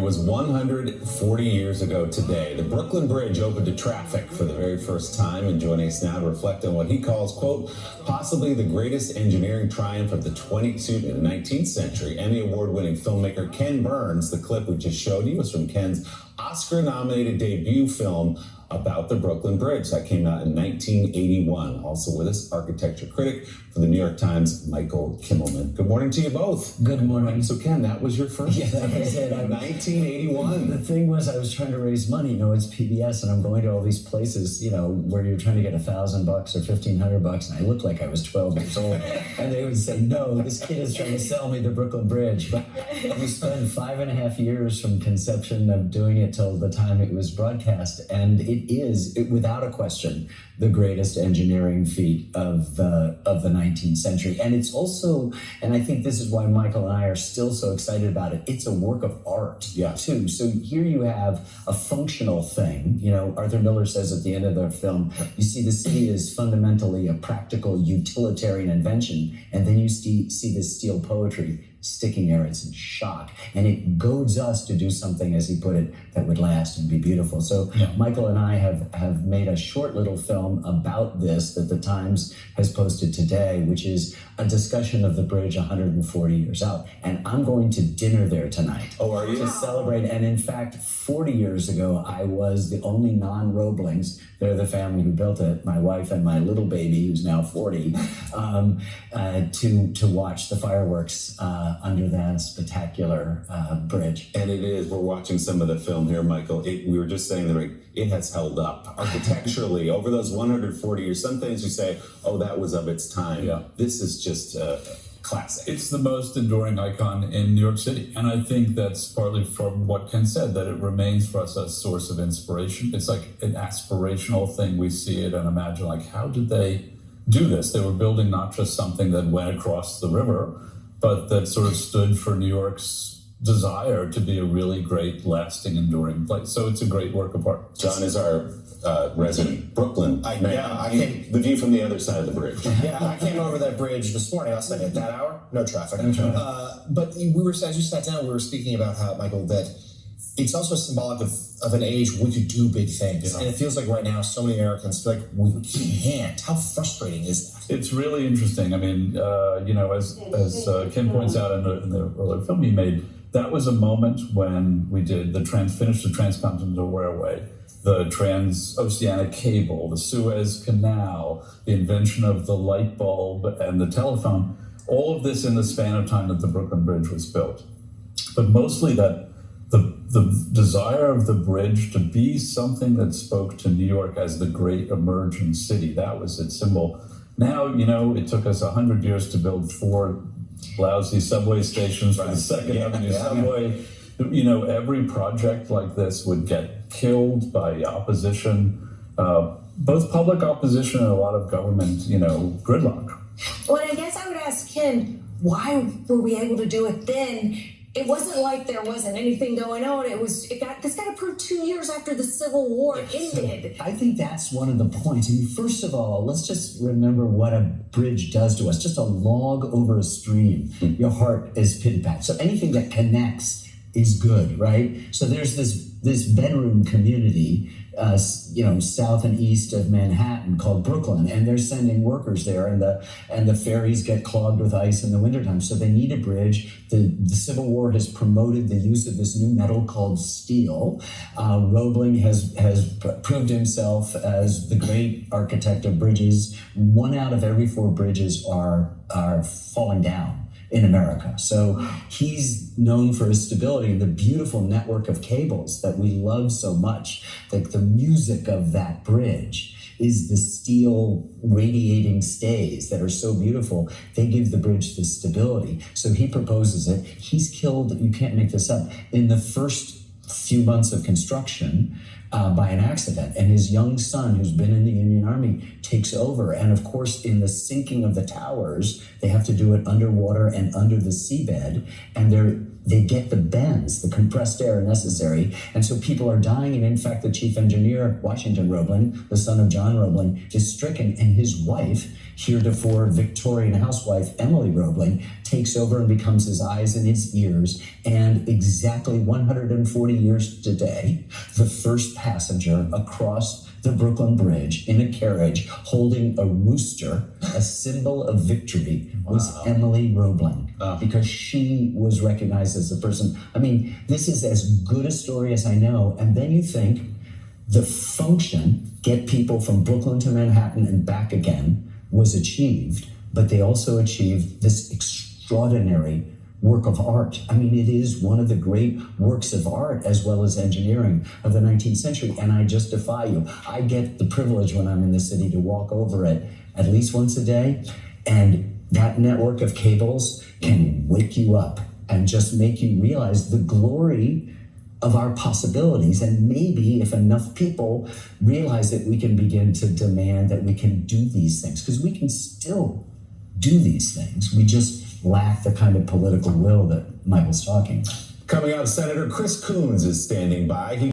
was 140 years ago today. The Brooklyn Bridge opened to traffic for the very first time, and joining us now to reflect on what he calls, quote, possibly the greatest engineering triumph of the 19th century. Emmy Award-winning filmmaker Ken Burns. The clip we just showed you was from Ken's Oscar-nominated debut film about the Brooklyn Bridge that came out in 1981. Also with us, architecture critic for the New York Times, Michael Kimmelman. Good morning to you both. Good morning. So Ken, that was your first? Yeah, that was it. 1981. The thing was, I was trying to raise money. You know, it's PBS, and I'm going to all these places, you know, where you're trying to get $1,000 or $1,500, and I looked like I was 12 years old. And they would say, no, this kid is trying to sell me the Brooklyn Bridge. But we spent 5.5 years from conception of doing it till the time it was broadcast, and it is, without a question, the greatest engineering feat of the 19th century. And it's also, and I think this is why Michael and I are still so excited about it, it's a work of art, too. So here you have a functional thing. You know, Arthur Miller says at the end of the film, you see the city is fundamentally a practical utilitarian invention, and then you see this steel poetry sticking there. It's in shock, and it goads us to do something, as he put it, that would last and be beautiful. So Michael and I have made a short little film about this that the Times has posted today, which is a discussion of the bridge 140 years out. And I'm going to dinner there tonight. Oh, are you? To celebrate. And in fact, 40 years ago, I was the only non-Roeblings, they're the family who built it, my wife and my little baby, who's now 40, to watch the fireworks under that spectacular bridge. And it is, we're watching some of the film here, Michael. We were just saying that it has held up architecturally over those 140 years. Some things you say, oh, that was of its time. Yeah. This is just classic. It's the most enduring icon in New York City. And I think that's partly from what Ken said, that it remains for us a source of inspiration. It's like an aspirational thing. We see it and imagine, like, how did they do this? They were building not just something that went across the river, but that sort of stood for New York's desire to be a really great, lasting, enduring place. So it's a great work of art. John is our resident Brooklyn man. The view from the other side of the bridge. Yeah, I came over that bridge this morning. I was like, at that hour, no traffic. But we were, as you sat down, we were speaking about how, Michael, that it's also symbolic of an age where we could do big things. And it feels like right now, so many Americans feel like we can't. How frustrating is that? It's really interesting. I mean, you know, as Ken points out in the earlier film he made, that was a moment when we did finished the Transcontinental Railway, the transoceanic cable, the Suez Canal, the invention of the light bulb and the telephone, all of this in the span of time that the Brooklyn Bridge was built. But mostly that the desire of the bridge to be something that spoke to New York as the great emerging city, that was its symbol. Now, you know, it took us 100 years to build 4 lousy subway stations for the Second Avenue subway. You know, every project like this would get killed by opposition, both public opposition and a lot of government, you know, gridlock. Well, I guess I would ask Ken, why were we able to do it then? It wasn't like there wasn't anything going on. This got approved 2 years after the Civil War ended. I think that's one of the points. I mean, first of all, let's just remember what a bridge does to us. Just a log over a stream. Your heart is pit-pat. So anything that connects is good, right? So there's this bedroom community, you know, south and east of Manhattan called Brooklyn, and they're sending workers there, and the ferries get clogged with ice in the wintertime. So they need a bridge. The Civil War has promoted the use of this new metal called steel. Roebling has proved himself as the great architect of bridges. 1 out of every 4 bridges are falling down in America. So he's known for his stability and the beautiful network of cables that we love so much. Like the music of that bridge is the steel radiating stays that are so beautiful. They give the bridge this stability. So he proposes it. He's killed, you can't make this up, in the first few months of construction by an accident. And his young son, who's been in the Union Army, takes over. And of course, in the sinking of the towers, they have to do it underwater and under the seabed. And they get the bends, the compressed air necessary, and so people are dying. And in fact, the chief engineer, Washington Roebling, the son of John Roebling, is stricken, and his wife, heretofore Victorian housewife Emily Roebling, takes over and becomes his eyes and his ears. And exactly 140 years today, the first passenger across the Brooklyn Bridge in a carriage holding a rooster, a symbol of victory, was Emily Roebling, because she was recognized as a person. I mean, this is as good a story as I know. And then you think the function, get people from Brooklyn to Manhattan and back again, was achieved, but they also achieved this extraordinary work of art. I mean, it is one of the great works of art as well as engineering of the 19th century. And I just defy you. I get the privilege when I'm in the city to walk over it at least once a day. And that network of cables can wake you up and just make you realize the glory of our possibilities. And maybe if enough people realize it, we can begin to demand that we can do these things, because we can still do these things. We just lack the kind of political will that Michael's talking about. Coming up, Senator Chris Coons is standing by.